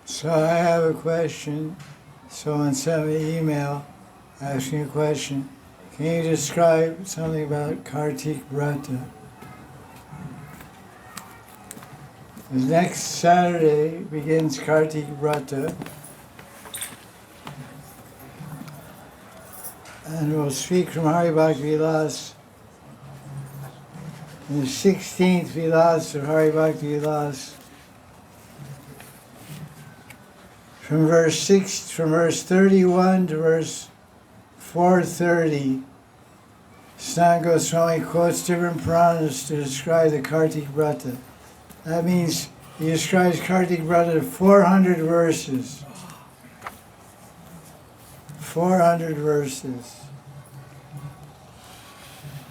So I have a question. Someone sent me an email asking a question. Can you describe something about Karttik Vrata? The next Saturday begins Karttik Vrata, and we'll speak from Hari Bhakti Vilas, in the 16th Vilas of Hari Bhakti Vilas, from verse 31 to verse 430. Sanat Goswami quotes different Puranas to describe the Karttik Vrata. That means he describes Karttik Vrata 400 verses. 400 verses.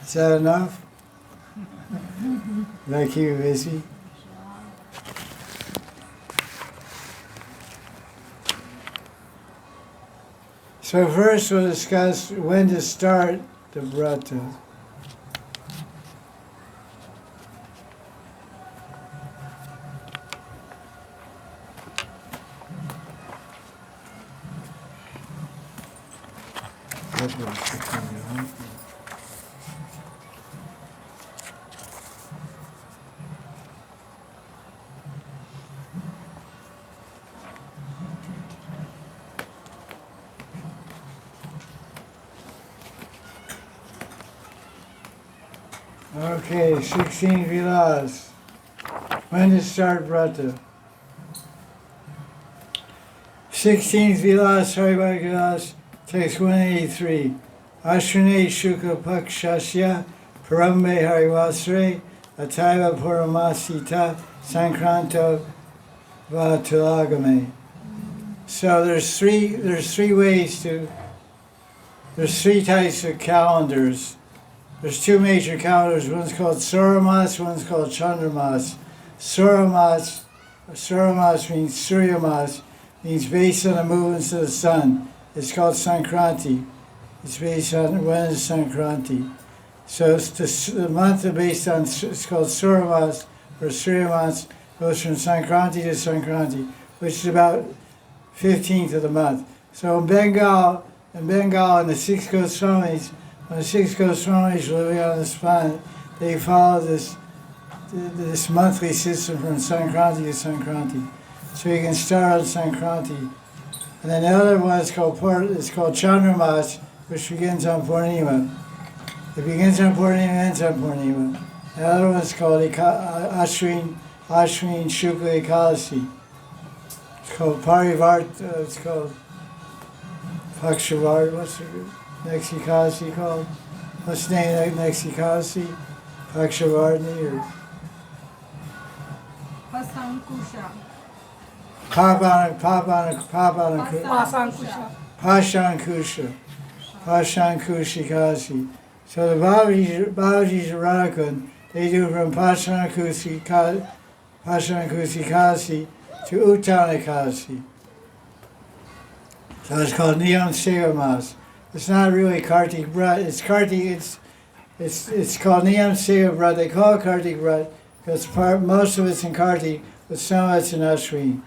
Is that enough? Did I keep you busy? So first we'll discuss when to start the Vrata. Okay, 16 Vilas. When to start Vrata? 16th Vilas, Hari Bhakti Vilas, text 183. Ashwini Shukla Pakshasya Parambe Harivasre Ataiva Puramasita Sankranto Vatulagame. So there's three types of calendars. There's two major calendars. One's called Suramas, one's called Chandramas. Suramas means Suryamas, means based on the movements of the sun. It's called Sankranti. It's based on when is Sankranti. So the month is based on, it's called Suramas or Suryamas, goes from Sankranti to Sankranti, which is about 15th of the month. So in Bengal, in the six Goswamis, when the six Goswamis living on this planet, they follow this monthly system from Sankranti to Sankranti. So you can start on Sankranti. And then the other one is called Chandramas, which begins on Purnima. It begins on Purnima and ends on Purnima. The other one is called Ashwin Shukla Ekadasi. It's called Parivarta, it's called Pakshavart, what's the next Ekadasi called? What's the name of the next Ekadasi? Pakshavartini or? Pasankusha. Pashankushi Ekadasi. So the Babaji's Radhakund, they do from Pashankushi Ekadasi to Uttana Ekadasi. So it's called Niyam Sevamas. It's not really Karttik Vrata. It's called Niyam Seva Vrata. They call it Karttik Vrata because most of it's in Kartik, but some of it's in Ashwin.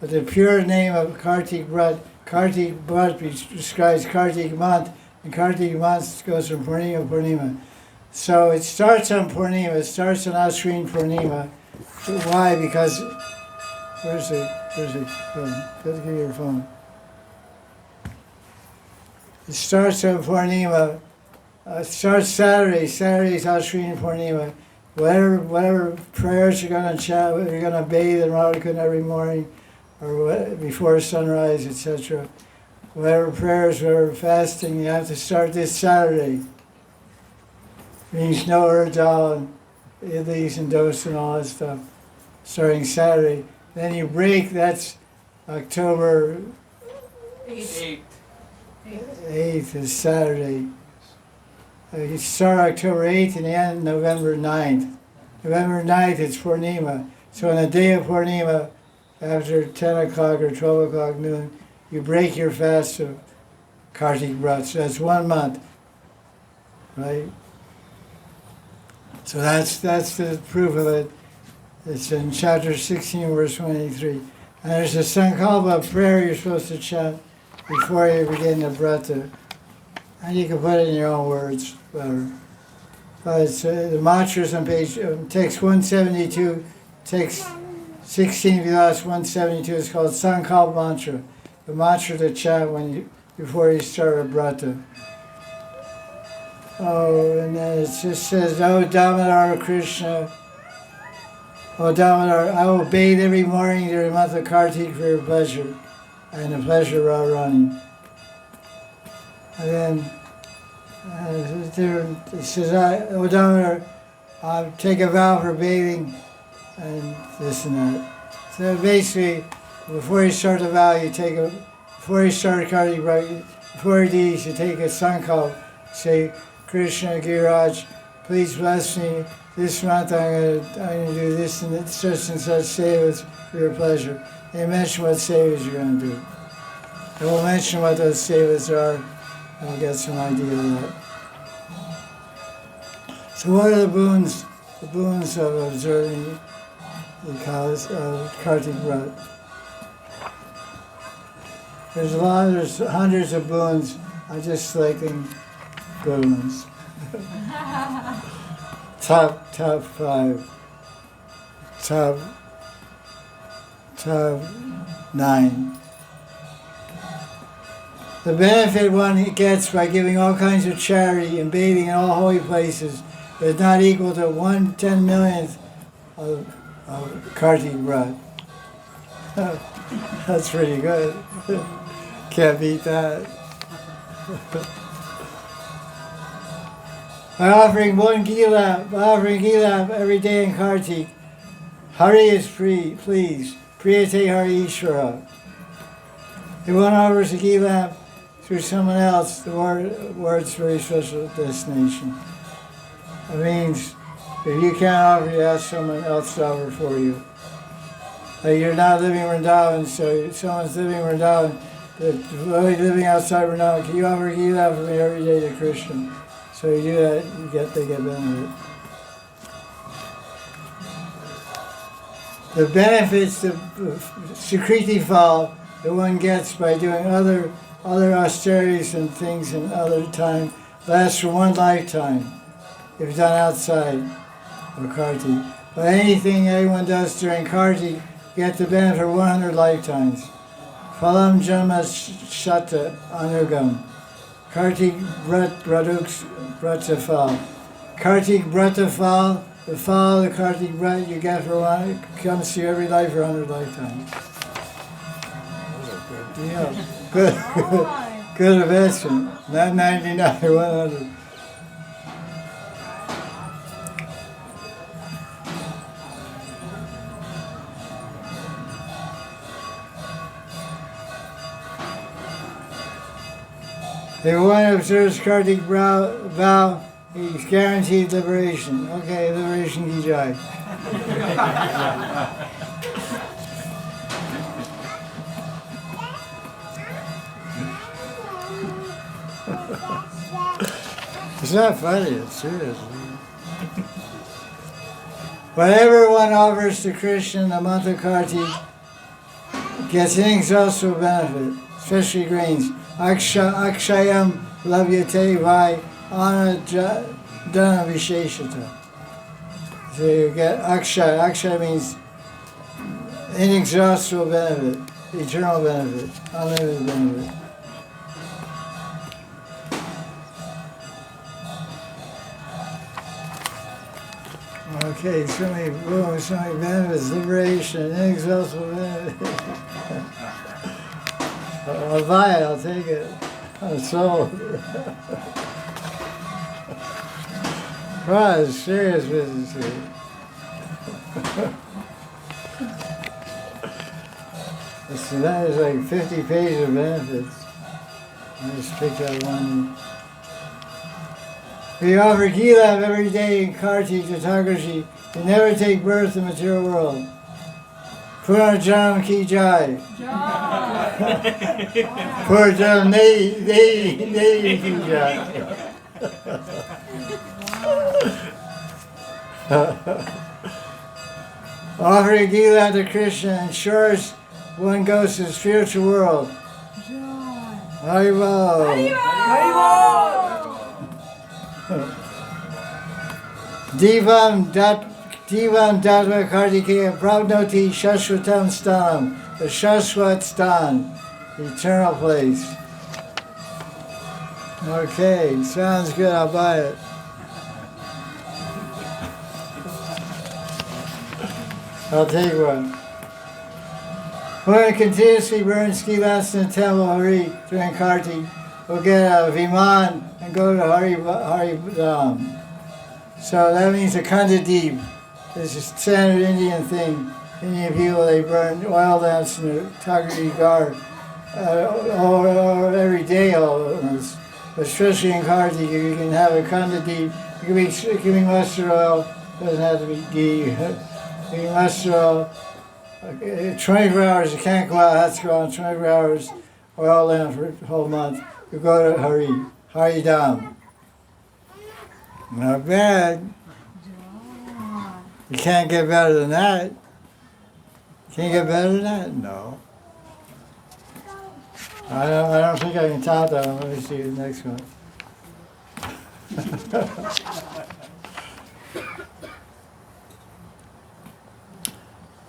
But the pure name of Karttik Vrata describes Kartik month, and Kartik month goes from Purnima to Purnima. So it starts on Purnima. It starts on Ashwin Purnima. Why? Because where's the phone? Let's give you your phone. It starts on Purnima. It starts Saturday. Saturday's Ashwin Purnima. Whatever prayers you're going to chant, whether you're going to bathe in Radhakund every morning or before sunrise, etc. Whatever prayers, whatever fasting, you have to start this Saturday. Means no Urdal and Idlis and Dosa and all that stuff. Starting Saturday. Then you break, that's October 8th. 8th is Saturday. You start October 8th and end November 9th. November 9th it's Purnima. So on the day of Purnima, after 10 o'clock or 12 o'clock noon, you break your fast of Karttik Vrata. So that's 1 month, right? So that's the proof of it. It's in chapter 16, verse 183. And there's a Sankalpa prayer you're supposed to chant before you begin the Vrata. And you can put it in your own words, whatever. But it's, the mantra's on page, text 172, text 16 Vilas 172 is called Sankalpa mantra. The mantra to chant before you start a Vrata. Oh, and then it just says, "Oh Damodar Krishna, oh Damodar, I will bathe every morning during the month of Kartik for your pleasure and the pleasure of Radharani." And then it says, "Oh Damodar, I'll take a vow for bathing," and this and that. So basically, before you start the vow, before you start Kartik Vrata, before these, you take a sankalp, say, "Krishna Giriraj, please bless me. This month I'm gonna do this and such sevas for your pleasure." And you mention what sevas you're gonna do. And we'll mention what those sevas are, and we'll get some idea of that. So what are the boons? The boons of observing the cause of Kartik Vrata. There's hundreds of boons. I'm just selecting good ones. top 5. Top 9. The benefit one gets by giving all kinds of charity and bathing in all holy places is not equal to 1/10,000,000th of Kartik Vrata. That's pretty good. Can't beat that. By offering one gilap every day in Kartik, Hari is pleased. Priyate Hari Ishvara. If one offers a gilap through someone else, the word's very special destination. It means if you can't offer, you ask someone else to offer for you. Like you're not living in Vrindavan, so someone's living in Vrindavan, they're living outside Vrindavan. Can you offer a gilap for me every day to Krishna? So you do that, they get benefit. The benefits, the Sukriti Phal, the one gets by doing other austerities and things in other time, lasts for one lifetime if it's done outside of Kartik. But anything anyone does during Kartik, you get the benefit for 100 lifetimes. Phalam Janma Shata Anugam. Kartik Vrata Phal. Kartik Vrata Phal, the Phal, the Kartik Vrata you get for one, comes to you every life for 100 lifetimes. Yeah, good investment. Not 99, 100. If one observes Kartik vow, he's guaranteed liberation. Okay, liberation ki jai. It's not funny, it's serious. Whatever one offers to Krishna in the month of Kartik gets inexhaustible benefit, especially grains. Akshayam lavyate vai anadana visheshata. So you get akshay. Akshay means inexhaustible benefit, eternal benefit, unlimited benefit. Okay, so many benefits, liberation, inexhaustible benefit. I'll buy it, I'll take it. I'm sold. Wow, it's serious business here. So that is like 50 pages of benefits. I just picked out one. We offer gilap every day in Kartik to Thakurji. You never take birth in the material world. Purnajam ki jai. Purnajam nei ki jai. Offering gilap to Krishna ensures one goes to the spiritual world. Haribo. Divam Dadva Kartikeya Pravnoti Shashwatam Stanam, the Shashwat Stan, eternal place. Okay, sounds good, I'll buy it. I'll take one. We're going to continuously burn skilas in the temple of Hari during Kartik. We'll get a Viman and go to Haridam. So that means a Khanda Deep. It's a standard Indian thing. Indian people, they burn oil lamps in their Tagri Gar every day almost. But especially in Kartik, you can have a Khanda Deep. It can be mustard oil, doesn't have to be ghee. It can be mustard oil. 24 hours, you can't go out, has to go on 24 hours, oil lamp for the whole month. You go to Haridam. Not bad. You can't get better than that. Can you get better than that? No. I don't think I can top that one. Let me see the next one.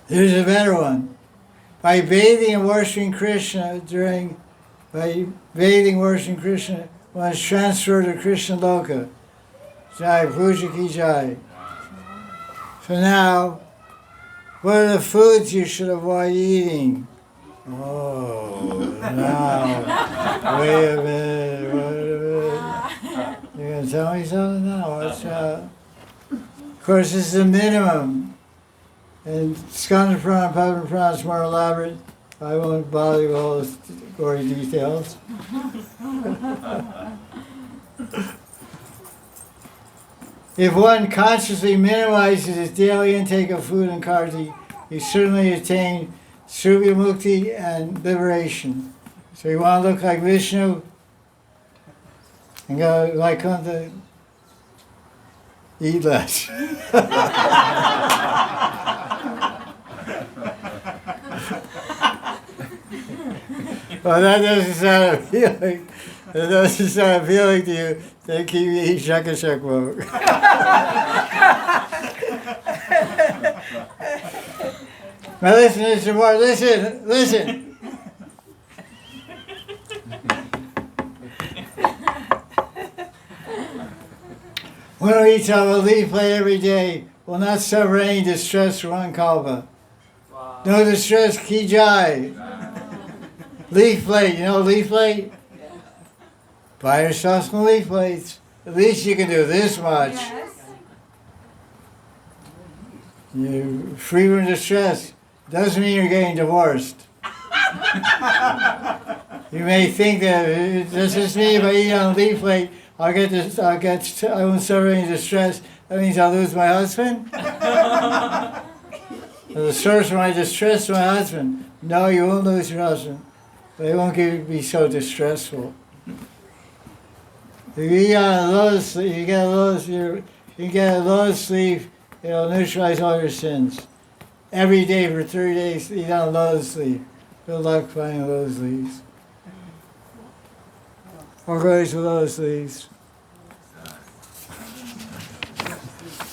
Here's a better one. By bathing and worshiping Krishna one is transferred to Krishna Loka. Jai, Puja Ki Jai. So now, what are the foods you should avoid eating? Oh, now, wait a minute. You're going to tell me something now? Watch out. Of course, this is the minimum. And Skanda Purana, Padma Purana is more elaborate. I won't bother you with all the gory details. If one consciously minimizes his daily intake of food and Kartik, he certainly attained Surya Mukti and liberation. So you want to look like Vishnu and go like Kanta, eat less. Well, that doesn't sound appealing. That doesn't sound appealing to you. Then keep eating Shaka Shakmo. Now listen more. Listen. One who eats out of a leaf plate every day will not suffer any distress from one kalpa. Wow. No distress, ki jai. Leaf plate, you know leaf plate? Yeah. Buy yourself some leaf plates. At least you can do this much. Yes. You're free from distress. Doesn't mean you're getting divorced. You may think that does this mean if I eat on a leaf plate, I won't suffer any distress. That means I'll lose my husband? The source of my distress is my husband. No, you won't lose your husband. But it won't be so distressful. If you eat on a lotus sleep, you get a lotus sleep, it'll neutralize all your sins. Every day for 30 days, eat on a lotus sleep. Good luck finding lotus leaves. Or goes with lotus leaves.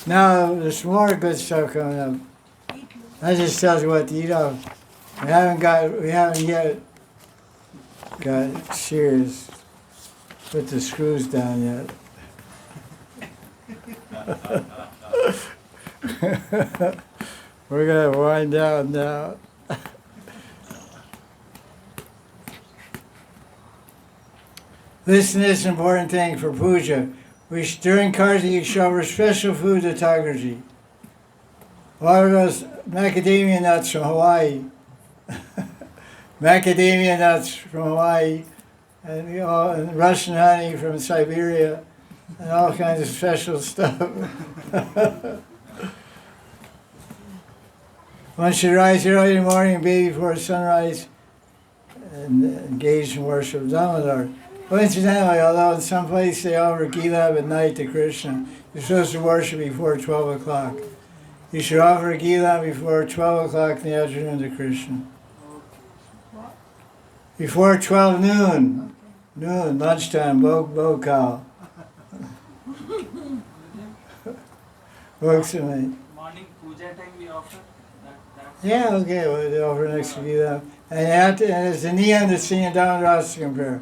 Now, there's more good stuff coming up. That just tells you what to eat of. We haven't yet got shears, put the screws down yet. We're going to wind down now. Listen to this important thing for puja. During Kartik, you show offer special food to Thakurji. What are those macadamia nuts from Hawaii? Macadamia nuts from Hawaii, and Russian honey from Siberia, and all kinds of special stuff. One should rise early in the morning and bathe before sunrise and engage in worship of Damodar. Coincidentally, although in some places they offer Gilab at night to Krishna, you're supposed to worship before 12 o'clock. You should offer Gilab before 12 o'clock in the afternoon to Krishna. Before 12 noon. Noon, lunchtime, Bokal. Works for me. Morning puja time we offer. Yeah, okay, we'll offer next to them. And it's a niyam to sing a down Rastakam prayer.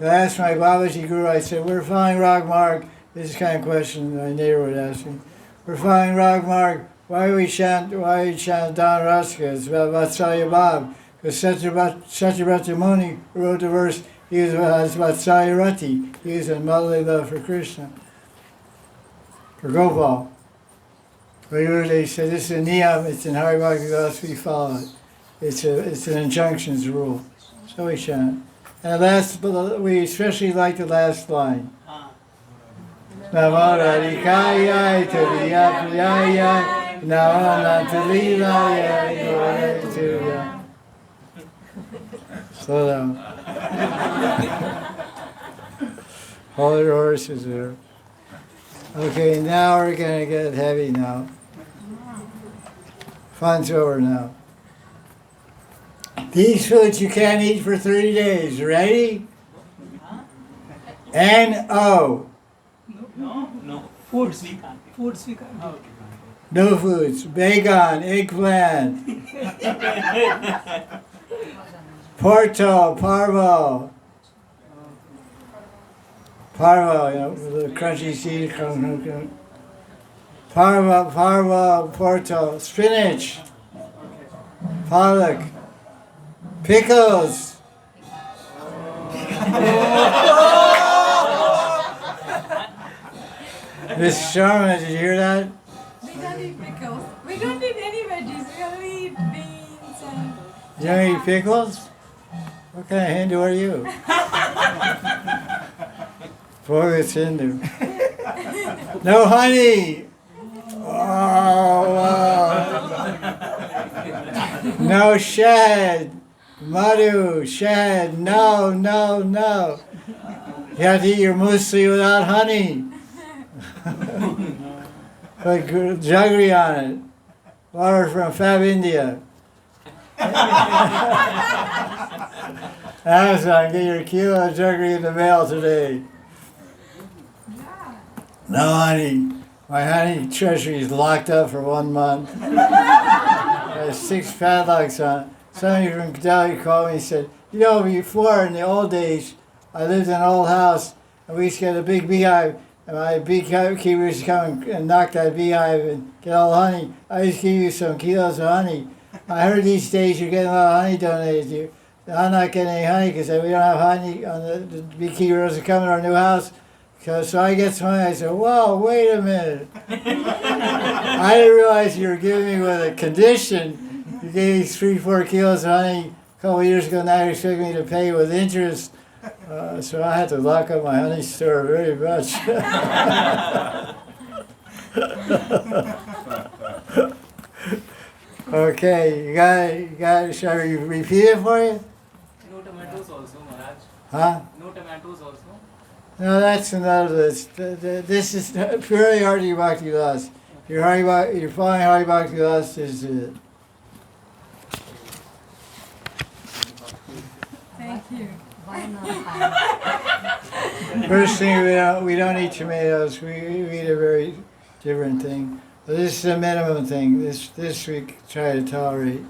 I asked my Babaji Guru, I said, we're following Ragmarg. This is the kind of question my neighbor would ask me. We're following Ragmarg. Why do we chant down Rastakam? It's about Vatsalya Bab. Because Satyabhata Muni wrote the verse, he was Vatsalya Rati. He was in motherly love for Krishna. For Gopal. They said this is a niyam, it's in Hari Bhakti Vilas, we follow it. It's an injunctions rule. So we chant. And we especially like the last line. Namo Radhikaya Tadiyapayaya Namo Natalilaya Yoretuya. Slow down. All the horses there. Okay, now we're going to get heavy now. Fun's over now. These foods you can't eat for 30 days. Ready? N-O. No. Foods we can't. Foods we can't. Okay. No foods. Bacon, eggplant. Porto, parvo. Parvo, the crunchy seed. Parvo, porto. Spinach. Pollock. Pickles. Miss Sharma, did you hear that? We don't eat pickles. We don't eat any veggies. We only eat beans and... You don't eat pickles? What kind of Hindu are you? Boy, it's Hindu. No honey! Oh, no shad! Madhu, shad, no. You have to eat your muesli without honey. Put jaggery on it. Water from Fab India. Amazon, get your kilo of jaggery in the mail today. No honey. My honey treasury is locked up for 1 month. There's 6 padlocks on it. Somebody from Delhi called me and said, before in the old days, I lived in an old house and we used to get a big beehive and my beekeeper used to come and knock that beehive and get all the honey. I used to give you some kilos of honey. I heard these days you're getting a lot of honey donated to you. I'm not getting any honey because we don't have honey. The beekeeper doesn't come in our new house. So I get some honey. I said, whoa, wait a minute. I didn't realize you were giving me with a condition. You gave me 3-4 kilos of honey a couple of years ago. Now you're expecting me to pay with interest. So I had to lock up my honey store very much. Okay, you got it. Shall I repeat it for you? No tomatoes also, Maharaj. Huh? No tomatoes also. No, that's another list. This is purely Hari Bhakti Vilas. You're following Hari Bhakti Vilas is it. Thank you. First thing, we don't eat tomatoes. We eat a very different thing. But this is a minimum thing. This we try to tolerate.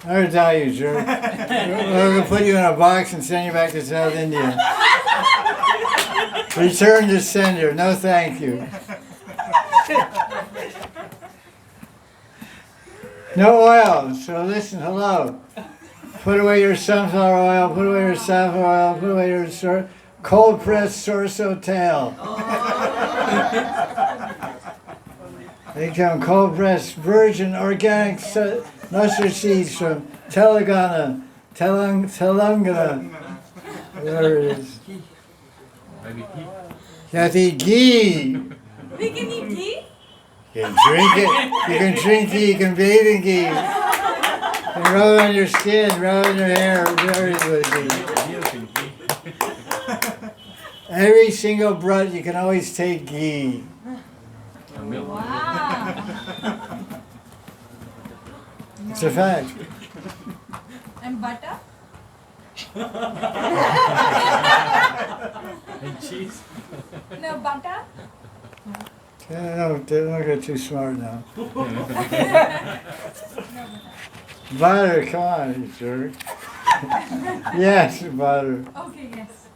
I would tell you, jerk. We're going to put you in a box and send you back to South India. Return to sender. No, thank you. No oil. So listen, hello. Put away your sunflower oil. Put away your safflower oil. Put away your cold-pressed sorso tail. They come cold-pressed virgin organic mustard seeds from Telangana, whatever it is. You have to eat ghee. We can eat ghee? You can drink it. You can drink ghee. You can bathe in ghee. You can rub it on your skin, rub it in your hair, do everything with ghee. Every single brut, you can always take ghee. Wow. It's a fact. And butter? And cheese. No butter? No, don't get too smart now. No butter. Butter, come on, you jerk. Yes, butter. Okay, yes.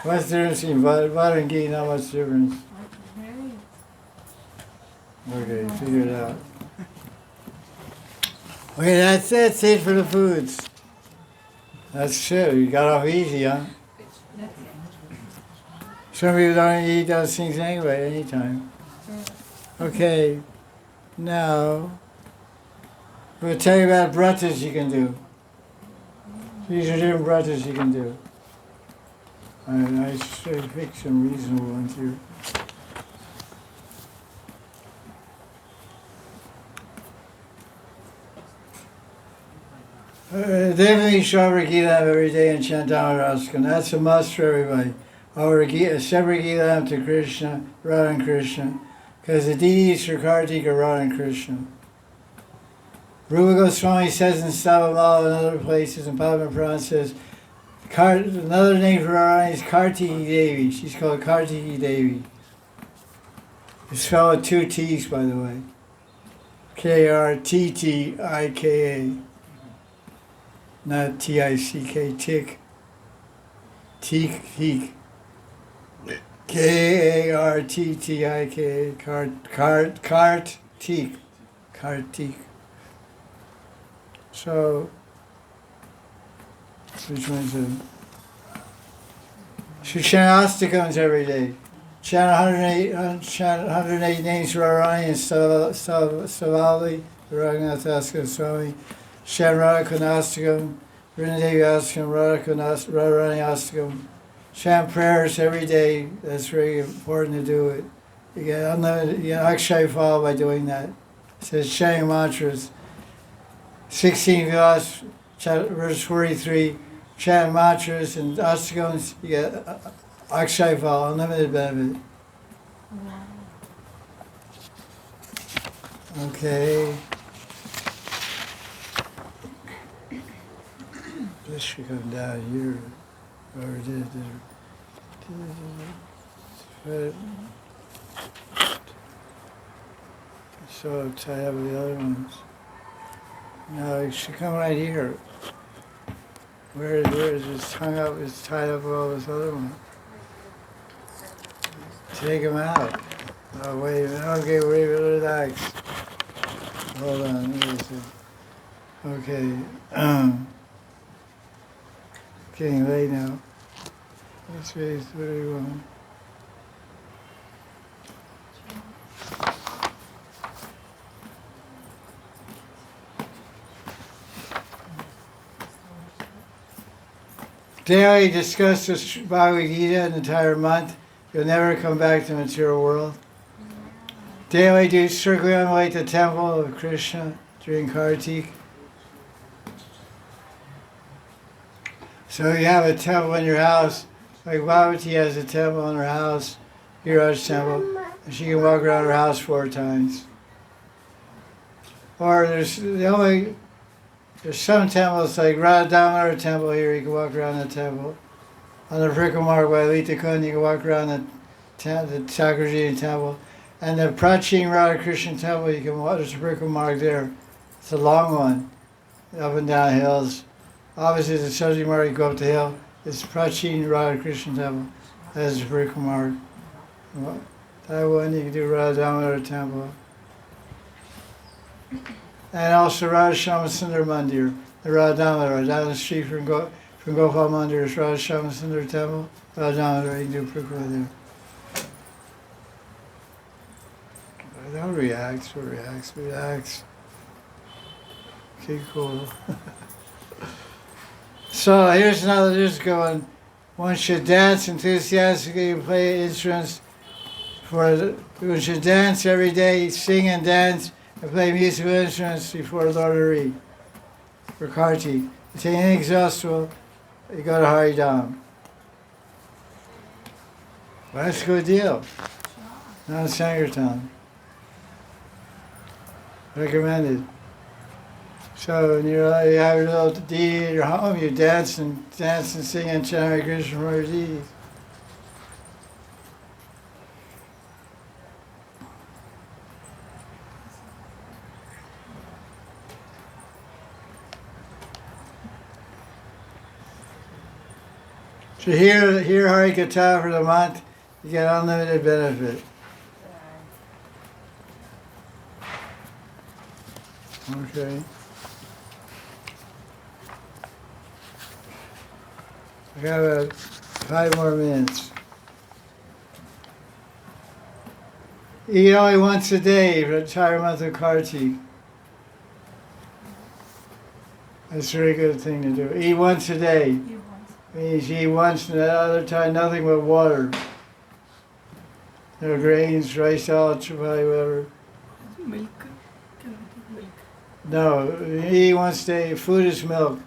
What's the difference between butter and ghee? Not much difference. Okay, figure it out. Okay, that's it for the foods. That's true. You got off easy, huh? That's it. Some people don't eat those things anyway, anytime. Okay, now we'll tell you about vratas you can do. These are different vratas you can do. I should pick some reasonable ones here. Definitely Shravana Gita every day and chant Amaraskan. That's a must for everybody. A separate Gita to Krishna, Radha and Krishna. Because the deities for Karttika are Radha and Krishna. Rupa Goswami says in Stavamala and other places, and Padma Puran says, another name for Radha is Kartiki Devi. She's called Kartiki Devi. It's spelled with 2 T's, by the way. Karttika. Not T-I-C-K, tick. Teak. Karttika. Kartik. So, which one's it? Should chant astakams every day. Chant 108 names for Arani and Savali, Raghunath Astakam Swami. Chant Radhakund Astakam, Vrindadevi Astakam, Radharani Astakam. Chant prayers every day. That's very important to do it. You get unlimited, you get Akshay Fal by doing that. It says chanting mantras. 16 Vyas, verse 43, chant mantras and astakams, you get Akshay Fal, unlimited benefit. Okay. This should come down here. Or did so I have the other ones. No, it should come right here. Where is it hung up? It's tied up with all this other one. Take them out. Oh, wait a minute. Okay, wait, relax. Hold on. Let me see. Okay. Getting late now. Let's see, what do you want? Daily discuss this Bhagavad Gita an entire month. You'll never come back to the material world. Daily do circumambulate the temple of Krishna during Kartik. So you have a temple in your house, like Babaji has a temple in her house, Viraj temple, and she can walk around her house 4 times. Or there's some temples like Radha Damodar temple here, you can walk around the temple. On the Vrikamar by Lita Kund, you can walk around the Thakurji temple. And the Prachin Radha Krishna temple, you can walk, there's a Vrikamar there. It's a long one, up and down hills. Obviously, the Saji Marg, you go up the hill, it's Prachin Radha Krishna temple. That's the Vrikamar. That one, you can do Radha Damodar temple. And also Radha Shama Sundar Mandir, the Radha Damodar, down the street from Gopal Mandir is Radha Shama Sundar temple. Radha Damodar, you can do Vrikamar there. Don't relax. Okay, cool. So here's another, this is going. One should dance enthusiastically and play instruments. One should dance every day, sing and dance, and play musical instruments before Lord Hari. For Kartik. It's inexhaustible. You go to Haridam. Well, that's a good deal. Not Sankirtan. Recommended. So when you have your little deity at your home, you dance and sing and chant Hare Krishna for your deities. So here Harikatha for the month, you get unlimited benefit. Okay. I got about 5 more minutes. Eat only once a day for the entire month of Karttik. That's a very good thing to do. Eat once a day. He wants. Means you eat once and the other time nothing but water. No grains, rice, all, chapati, whatever. Milk. Can we take milk? No, you eat once a day. Food is milk.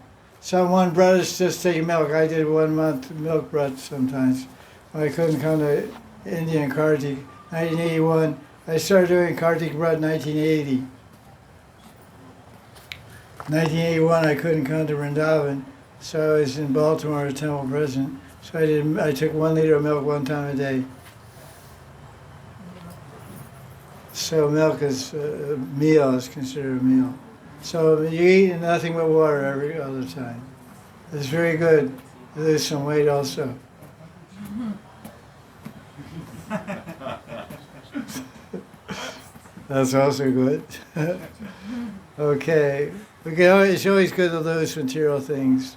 One brothers just take milk. I did 1 month milk bread sometimes. I couldn't come to India and Karttik. 1981. I started doing Karttik bread in 1980. 1981 I couldn't come to Vrindavan, so I was in Baltimore at Temple President. So I took 1 liter of milk 1 time a day. So milk is a meal, is considered a meal. So you eat nothing but water every other time. It's very good. You lose some weight also. That's also good. Okay. It's always good to lose material things.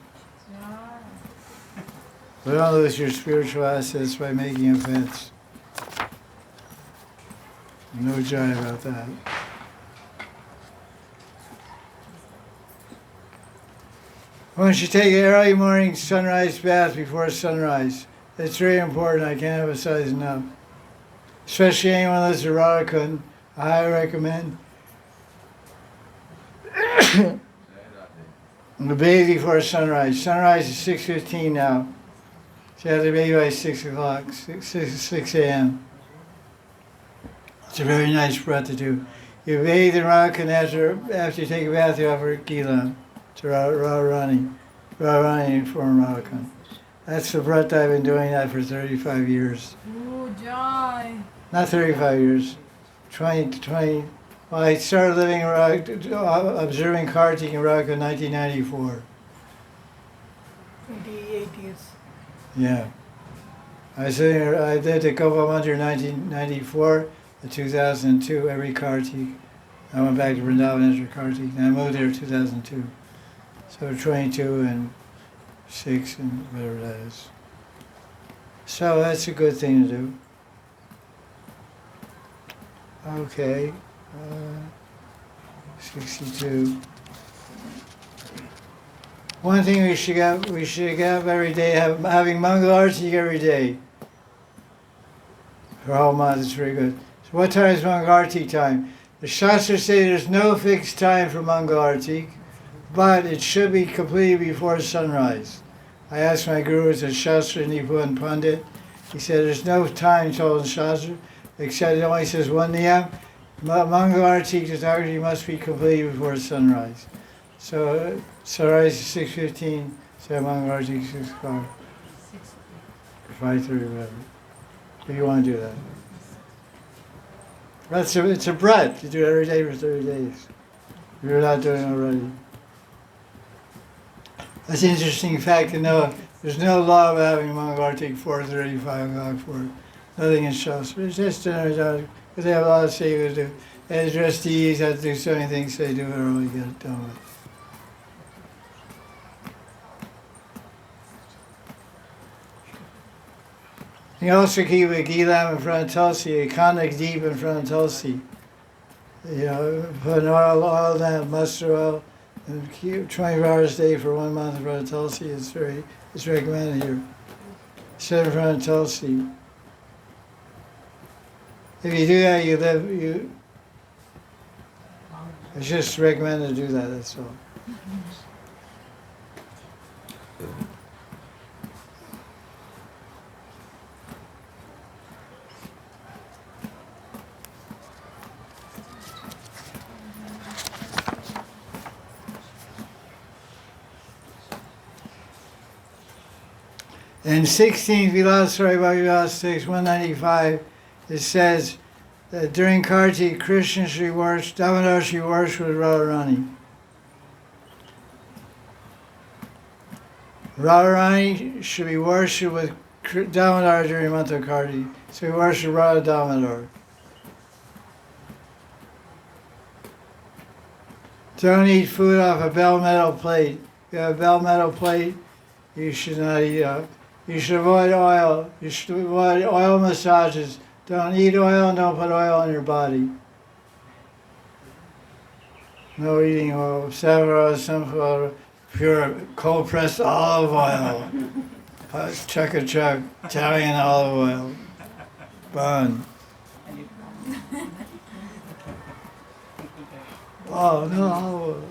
But don't lose your spiritual assets by making offense. No joy about that. Why don't you take an early morning sunrise bath before sunrise? It's very important. I can't emphasize enough. Especially anyone who lives in Radhakund, I highly recommend. And the bathe before sunrise. Sunrise is 6:15 now. So you have to bathe by 6 o'clock, 6 a.m. It's a very nice breath to do. You bathe in Radhakund after you take a bath, you offer Gilam to Radharani from Radhakund. That's the breath I've been doing that for 35 years. Oh, joy. Not 35 years, 20. Well, I started living observing Karttik in Radhakund in 1994. 28 years. Yeah. I did the Gopal Mandir in 1994 to 2002, every Karttik. I went back to Vrindavan after Karttik, and I moved there in 2002. So 22 and 6 and whatever that is. So that's a good thing to do. Okay. 62. One thing we should get up every day, having Mangal Arati every day. For all months, it's very good. So what time is Mangal Arati time? The Shastras say there's no fixed time for Mangal Arati, but it should be completed before sunrise. I asked my guru, it's a Shastra Nipun Pandit. He said there's no time told in Shastra, except it only says 1 niyam. Mangal Arati must be completed before sunrise. So sunrise is 6:15, so Mangal Arati 6 o'clock. 5:30, whatever. If you want to do that. It's a breath. You do it every day for 30 days. If you're not doing it already. That's an interesting fact to know. There's no law of having Mangal Arati 4:30, 5 o'clock for it. Nothing in Shastra. It's just because they have a lot of sevas to do. And the trustees have to do so many things, so they do it early, get it done with. You also keep a Gilam in front of Tulsi, a Kanak deep in front of Tulsi. You know, put an oil down, mustard oil, and keep 24 hours a day for 1 month in front of Tulsi. It's recommended here. Sit in front of Tulsi. If you do that, it's just recommended to do that, that's all. In 16th Vilasari Bhagavad 195, it says that during Kartik, Krishna should worship, Damodar should worship with Radharani. Radharani should be worshipped with Damodar during the month of Kartik. So we worship Radha Damodar. Don't eat food off a bell metal plate. If you have a bell metal plate, you should not eat up. You should avoid oil. You should avoid oil massages. Don't eat oil and don't put oil on your body. No eating oil. Saffron, sunflower, pure cold pressed olive oil. Chuck, Italian olive oil. Bun. Oh, no olive oil.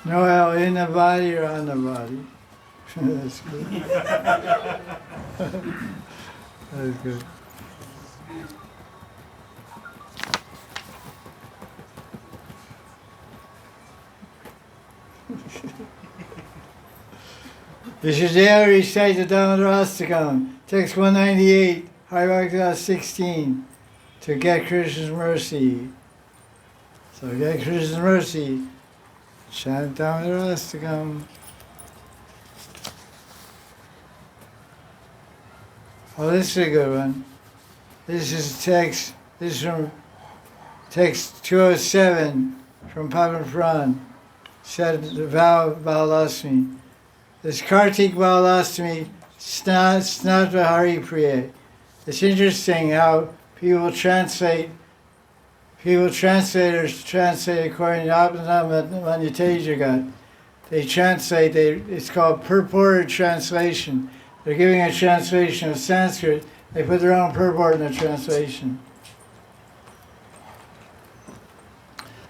No oil in the body or on the body. That's good. That's good. You should daily recite the Dhammadrastakam, text 198, Harvakta 16, to get Krishna's mercy. So get Krishna's mercy. Chant Dhammadrastakam. Oh, this is a good one. This is text. This is from text 207 from Padma Puran. Said the vow of Balasmi. This Kartik Balasmi Snatva Hari Priya. It's interesting how translators translate according to Abhidhamma. They translate, it's called purported translation. They're giving a translation of Sanskrit, they put their own purport in the translation.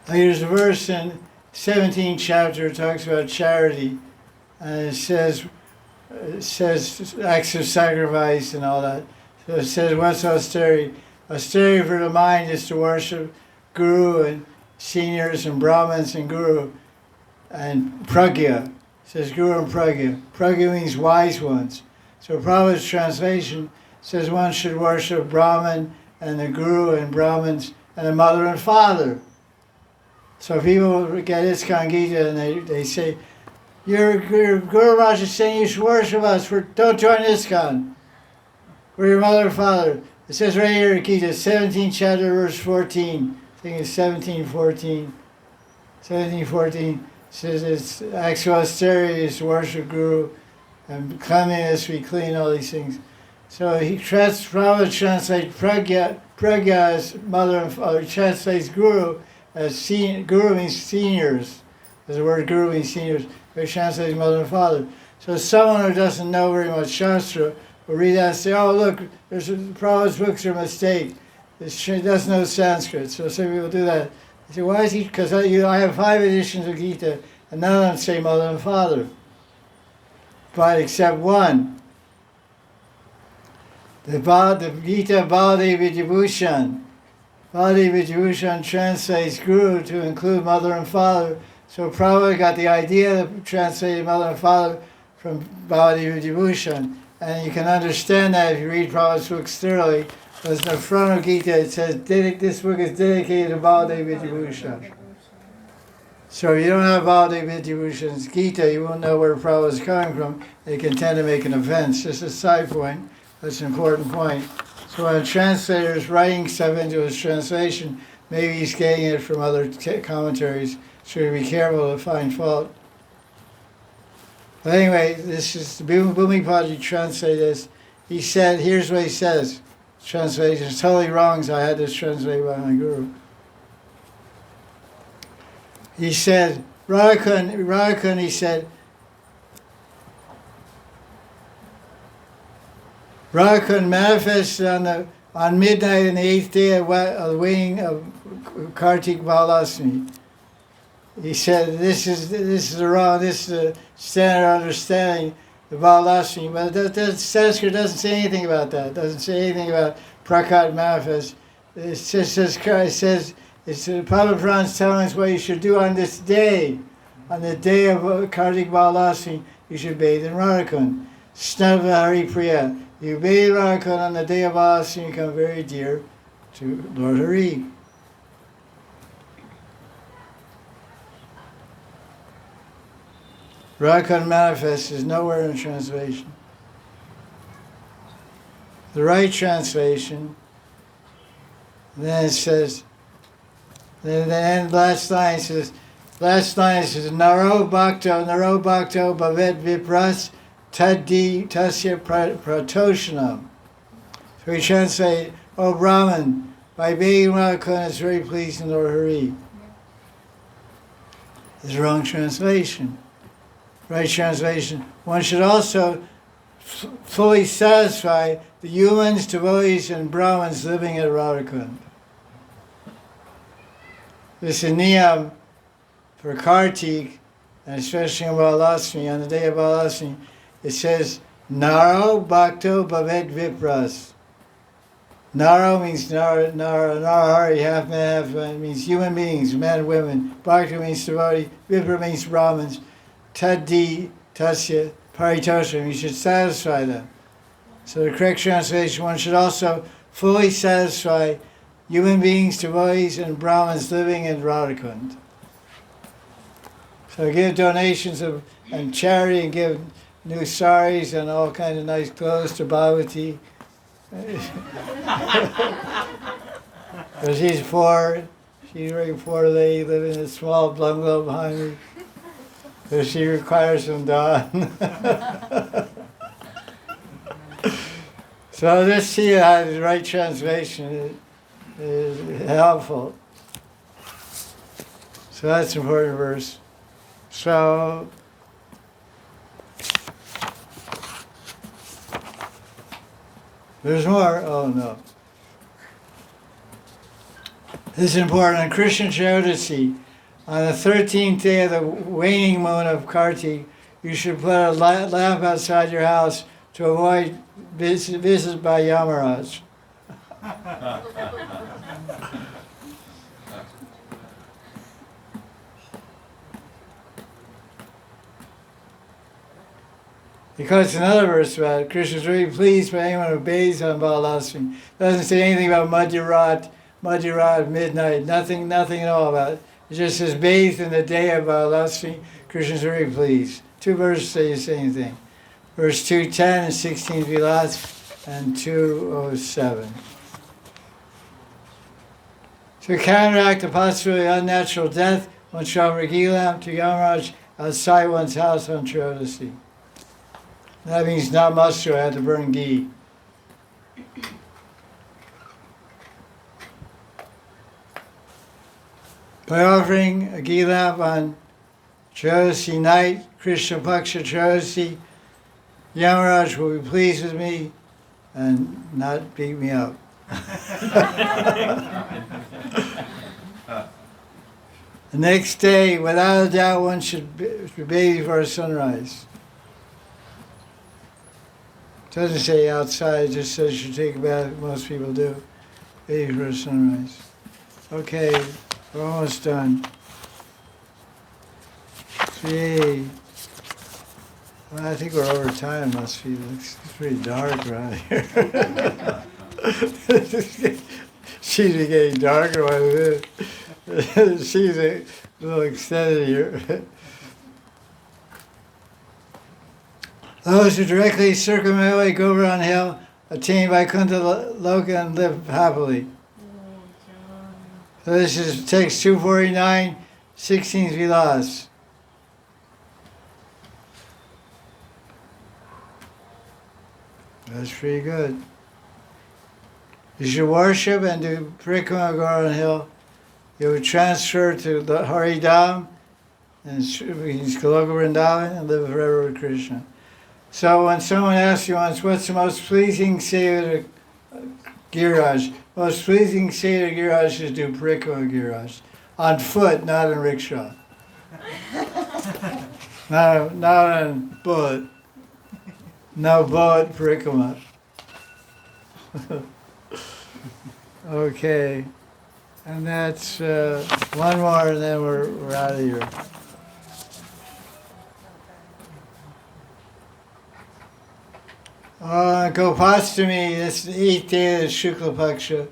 There's a verse in 17th chapter that talks about charity, and it says acts of sacrifice and all that. So it says, what's austerity? Austerity for the mind is to worship Guru and seniors and Brahmins and Guru and Pragya. It says Guru and Pragya. Pragya means wise ones. So Prabhupada's translation says one should worship Brahman and the Guru and Brahmins and the mother and father. So people get ISKCON Gita and they say, your Guru Maharaj is saying you should worship us, don't join ISKCON. We're your mother and father. It says right here in Gita, 17th chapter, verse 14. I think it's 17:14. 17:14 says it's actual austerity is to worship Guru, and cleanliness, we clean all these things. So he Prabhupada translates Pragya as mother and father. He translates Guru as Guru means seniors. As the word Guru means seniors. But he translates mother and father. So someone who doesn't know very much Shastra will read that and say, oh look, Prabhupada's books are a mistake. He doesn't know Sanskrit. So some people do that. They say, why is he? Because I have 5 editions of Gita, and none of them say mother and father. But except one. The Gita Baladev Vidyabhushan. Baladev Vidyabhushan translates Guru to include mother and father. So Prabhupada got the idea of translating mother and father from Baladev Vidyabhushan. And you can understand that if you read Prabhupada's books thoroughly. Because in the front of Gita it says, this book is dedicated to Baladev Vidyabhushan. So if you don't have Baladev Vidyabhushan's Gita, you won't know where Prabhupada is coming from. They can tend to make an offense. Just a side point. That's an important point. So when a translator is writing stuff into his translation, maybe he's getting it from other commentaries. So you be careful to find fault. But anyway, this is Bhumipaji translate this. He said, here's what he says. Translation is totally wrong, so I had this translated by my guru. He said, Radhakund, he said, Radhakund manifested on midnight in the 8th day of the waning of Kartik Balasmi. He said, this is the standard understanding of Balasmi. But Sanskrit doesn't say anything about that. It doesn't say anything about Prakat manifest. It just says, Padma Puran's telling us what you should do on this day. on the day of Kartik Vrata, you should bathe in Radhakund. Snava Hari Priya. You bathe in Radhakund on the day of Vrata, you become very dear to Lord Hari. Radhakund manifest is nowhere in the translation. The right translation, then it says, then last line says, Naro Bhakto Bhavet Vipras Taddi Tasya Pratoshanam. So we translate, O Brahman, by being Radhakund is very pleasing Lord Hari. It's the wrong translation. Right translation. One should also fully satisfy the humans, devotees, and Brahmins living at Radhakund. This is a niyam for Kartik, and especially on Balasmi, on the day of Balasmi, it says, Naro Bhakto Bhavet Vipras. Naro means Narahari, half man, half man, means human beings, men and women. Bhakta means devotee, Vipra means Brahmins. Taddi Tasya Paritosham, you should satisfy them. So the correct translation, one should also fully satisfy human beings, devotees, and Brahmins living in Radhakund. So give donations and charity and give new saris and all kinds of nice clothes to Bhavati. Because she's poor. She's a very poor lady living in a small bungalow behind me. So she requires some dawn. So let's see how the right translation is helpful. So that's an important verse. So there's more. Oh no. This is important. On Krishna Chaturthi, on the 13th day of the waning moon of Kartik, you should put a lamp outside your house to avoid visits by Yamaraj. Because another verse about it, Krishna is very pleased by anyone who bathes on Balasmi. Doesn't say anything about Madhyarat, midnight, nothing at all about it. It just says bathed in the day of Balasmi. Krishna is very pleased. Two verses say the same thing. Verse 210 and 16 Vilas and 207. To counteract the possibility of unnatural death, one shall offer a ghee lamp to Yamaraj outside one's house on Chaturthi. That means not must I have to burn ghee. By offering a ghee lamp on Chaturthi night, Krishna Paksha Chaturthi, Yamaraj will be pleased with me and not beat me up. The next day, without a doubt, one should bathe before sunrise. It doesn't say outside, it just says you should take a bath. Most people do. Bathe before sunrise. Okay, we're almost done. See. Well, I think we're over time, must be. It's pretty dark around here. She's getting darker by the minute. She's a little extended here. Those who directly circumnavigate Govardhan Hill attain Vaikuntha Loka and live happily. So this is text 249, 16th Vilas. That's pretty good. You should worship and do Parikrama Govardhan Hill. You would transfer to the Haridham and Goloka Vrindavan and live forever with Krishna. So when someone asks you once, what's the most pleasing Seva to Giraj? Most pleasing Seva to Giraj is do Parikrama Giraj. On foot, not in rickshaw. not on boat. No boat Parikrama. Okay. And that's one more and then we're out of here. Gopastami, that's the 8th day of the Shukla Paksha.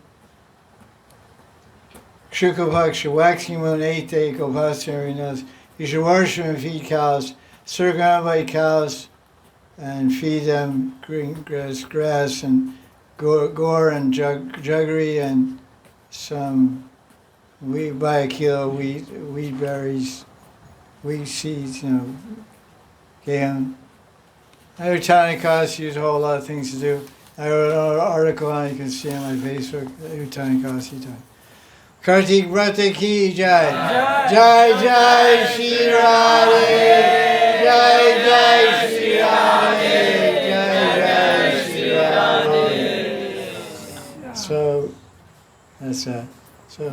Shukla Paksha, waxing moon, 8th day, Gopastami, everybody knows. You should worship and feed cows, circle around by cows, and feed them green grass and gore and jaggery and some wheat, buy a kilo of wheat berries, wheat seeds, game. Uttanikasi, there's a whole lot of things to do. I wrote an article on it, you can see on my Facebook, Uttanikasi time. Karttik Vrata ki jai. Jai Jai Shri Radhe. Jai Jai Shri Radhe. Jai Jai Shri Radhe. So, that's that. So.